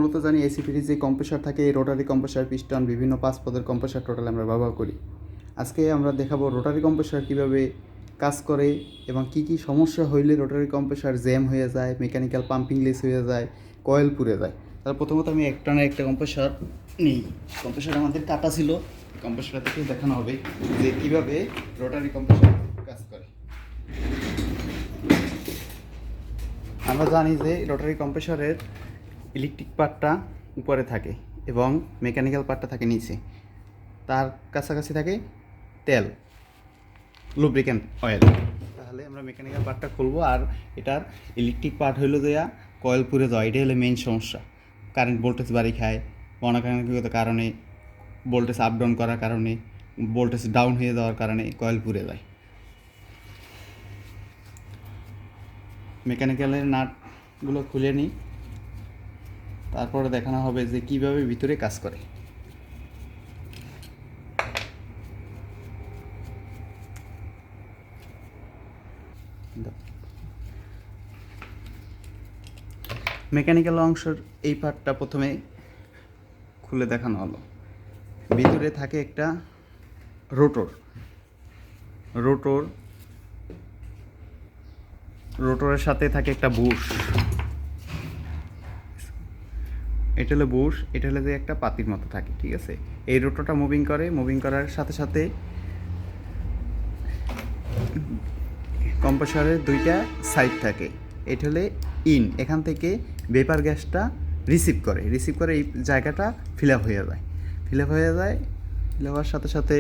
মূলত জানি AC fridge যে কম্প্রেসার থাকে, রোটারি কম্প্রেসার, পিস্টন, বিভিন্ন 5 পদের কম্প্রেসার টোটাল আমরা ব্যবহার করি। আজকে আমরা দেখাবো রোটারি কম্প্রেসার কীভাবে কাজ করে এবং কি কি সমস্যা হইলে রোটারি কম্প্রেসার জ্যাম হয়ে যায়, মেকানিক্যাল পাম্পিং লেস হয়ে যায়, কয়েল পুড়ে যায়। তার প্রথমত আমি একটা কম্প্রেসার নিই। কম্প্রেসার আমাদের কাটা ছিল, কম্প্রেসার থেকে দেখানো হবে যে কীভাবে রোটারি কম্প্রেসার কাজ করে। আমরা জানি যে রোটারি কম্প্রেসারের ইলেকট্রিক পার্টটা উপরে থাকে এবং মেকানিক্যাল পার্টটা থাকে নিচে। তার কাছাকাছি থাকে তেল, লুব্রিক্যান্ট অয়েল। তাহলে আমরা মেকানিক্যাল পার্টটা খুলবো, আর এটার ইলেকট্রিক পার্ট হইলো যে কয়েল পুড়ে যাওয়া। এটাই হলো মেইন সমস্যা। কারেন্ট ভোল্টেজ বাড়ি খায়, অনাকাঙ্ক্ষিত কারণে ভোল্টেজ আপ ডাউন করার কারণে, ভোল্টেজ ডাউন হয়ে যাওয়ার কারণে কয়েল পুড়ে যায়। মেকানিক্যালের নাটগুলো খুলে নিই, তারপরে দেখানো হবে যে কিভাবে ভিতরে কাজ করে। মেকানিক্যাল অংশের এই পার্টটা প্রথমে খুলে দেখানো হলো। ভিতরে থাকে একটা রোটরের সাথে থাকে একটা বুশ। এটা হলো বুশ, এটা হলো যে একটা পাতির মতো থাকে, ঠিক আছে। এই রোটরটা মুভিং করার সাথে সাথে কম্প্রেসারের দুইটা সাইড থাকে। এটা হলে এখান থেকে ভেপার গ্যাসটা রিসিভ করে এই জায়গাটা ফিল আপ হয়ে যায়। ফিল হওয়ার সাথে সাথে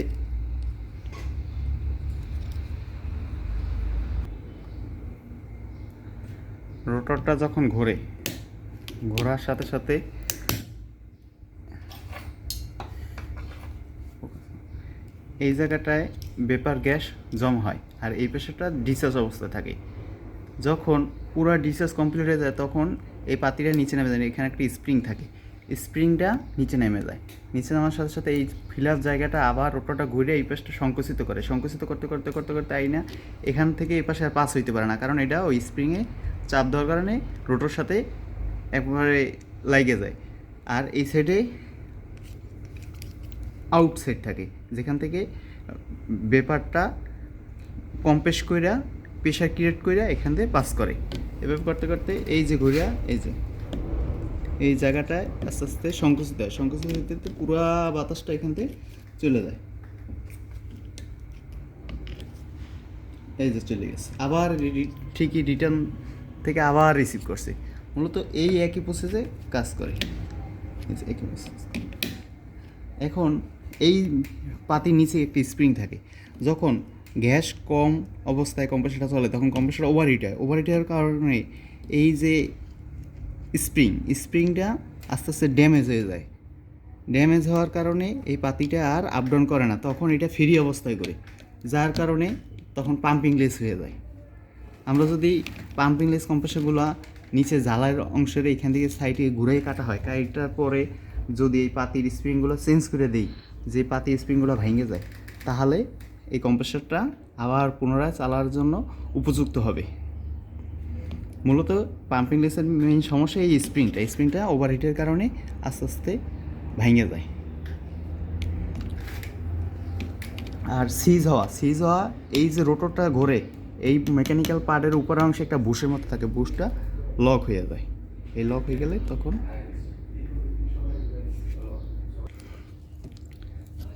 রোটরটা যখন ঘোরার সাথে সাথে এই জায়গাটায় ভেপার গ্যাস জমা হয়, আর এই প্রেসারটা ডিসচার্জ অবস্থায় থাকে। যখন পুরো ডিসচার্জ কমপ্লিট হয়ে যায় তখন এই পাতিটা নিচে নেমে যায়। এখানে একটা স্প্রিং থাকে, স্প্রিংটা নিচে নেমে যায়। নিচে নামার সাথে সাথে এই ফিল আপ জায়গাটা আবার রোটরটা ঘুরে এই পাশটা সংকুচিত করতে না এখান থেকে এই পাশে আর পাস হইতে পারে না, কারণ এটা ওই স্প্রিংয়ে চাপ দেওয়ার কারণে রোটর সাথে একবারে লাগে যায়। আর এই সাইডে আউটসাইড থাকে, যেখান থেকে ভেপারটা কম্প্রেস কইরা প্রেশার ক্রিয়েট কইরা এখান থেকে পাস করে। এভাবে করতে এই যে ঘুরিয়া এই জায়গাটায় আস্তে আস্তে সংকুচিত হতে পুরা বাতাসটা এখান থেকে চলে যায়। এই যে চলে গেছে, আবার ঠিকই রিটার্ন থেকে আবার রিসিভ করছে। মূলত এই একই প্রসেসে কাজ করে। এখন এই পাতির নিচে একটি স্প্রিং থাকে। যখন গ্যাস কম অবস্থায় কম্প্রেসারটা চলে তখন কম্প্রেসার ওভারহিট হওয়ার কারণে এই যে স্প্রিংটা আস্তে আস্তে ড্যামেজ হয়ে যায়। ড্যামেজ হওয়ার কারণে এই পাতিটা আর আপ ডাউন করে না, তখন এটা ফ্রি অবস্থায় করে, যার কারণে তখন পাম্পিং লেস হয়ে যায়। আমরা যদি পাম্পিং লেস কম্প্রেসারগুলো নিচে জ্বালার অংশের এখান থেকে সাইডে ঘুরাই কাটা হয়, কাটার পরে যদি এই পাতির স্প্রিংগুলো চেঞ্জ করে দিই, যে পাতির স্প্রিংগুলো ভেঙে যায়, তাহলে এই কম্প্রেসারটা আবার পুনরায় চালার জন্য উপযুক্ত হবে। মূলত পাম্পিং লেসের মেইন সমস্যা এই স্প্রিংটা ওভারহিটের কারণে আস্তে আস্তে ভেঙে যায়। আর সিজ হওয়া এই যে রোটরটা ঘোরে, এই মেকানিক্যাল পার্টের উপরের অংশে একটা বুশের মতো থাকে, বুশটা লক হয়ে যায়। এই লক হয়ে গেলে তখন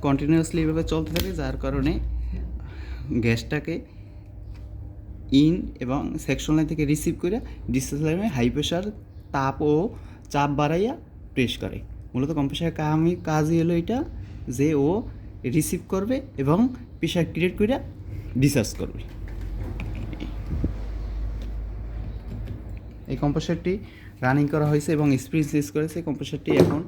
কন্টিনিউয়াসলি এভাবে চলতে থাকে, যার কারণে গ্যাসটাকে এবং সেকশন লাইন থেকে রিসিভ করে ডিসচার্জ লাইনে হাই প্রেশার তাপ ও চাপ বাড়াইয়া প্রেস করে। মূলত কম্প্রেসারের কাজই হলো এটা, যে ও রিসিভ করবে এবং প্রেশার ক্রিয়েট করে ডিসচার্জ করবে। এই কম্প্রেসারটি রানিং করা হয়েছে এবং স্প্রিং চেঞ্জ করেছে। কম্প্রেসারটি এখন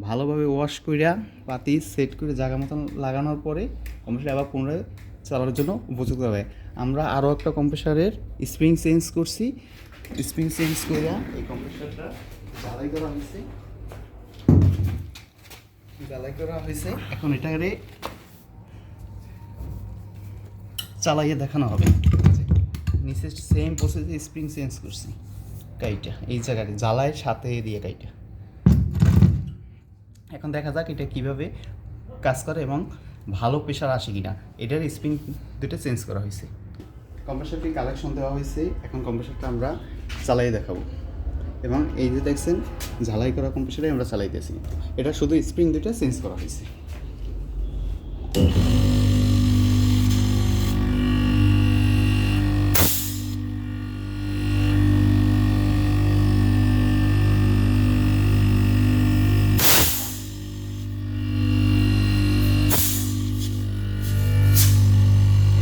ভালোভাবে ওয়াশ কইরা পাতি সেট করে জায়গা মতন লাগানোর পরে কম্প্রেসার আবার পুনরায় চালানোর জন্য উপযুক্ত হবে। আমরা আরও একটা কম্প্রেসারের স্প্রিং চেঞ্জ করছি। স্প্রিং চেঞ্জ কইরা এই কম্প্রেসারটা জ্বালাই করা হয়েছে। এখন এটারে চালাইয়ে দেখানো হবে। নিচে সেম প্রসেসে স্প্রিং চেঞ্জ করছি, কাইটা এই জায়গায় জ্বালায় সাথে দিয়ে কাইটা এখন দেখা যাক এটা কীভাবে কাজ করে এবং ভালো প্রেশার আসে কিনা। এটার স্প্রিং দুটো চেঞ্জ করা হয়েছে, কম্প্রেসারটি কালেকশন দেওয়া হয়েছে। এখন কম্প্রেসারটা আমরা চালাই দেখাবো এবং এই যে দেখছেন ঝালাই করা কম্প্রেসারে আমরা চালাইতেছি। এটা শুধু স্প্রিং দুটো চেঞ্জ করা হয়েছে।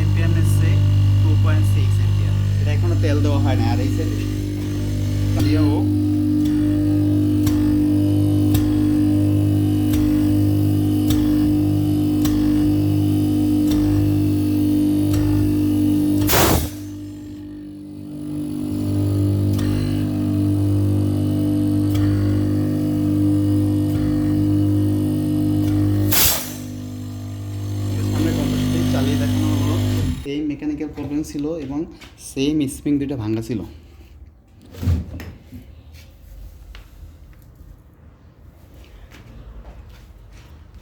এম্পিয়ার নিচ্ছে 2.6 এম্পিয়ার। এটা এখনো তেল দেওয়া হয় না। আর এই দিয়েও চালিয়ে দেখানো হলো। সেম মেকানিক্যাল প্রবলেম ছিল এবং সেম স্প্রিং দুটো ভাঙা ছিল।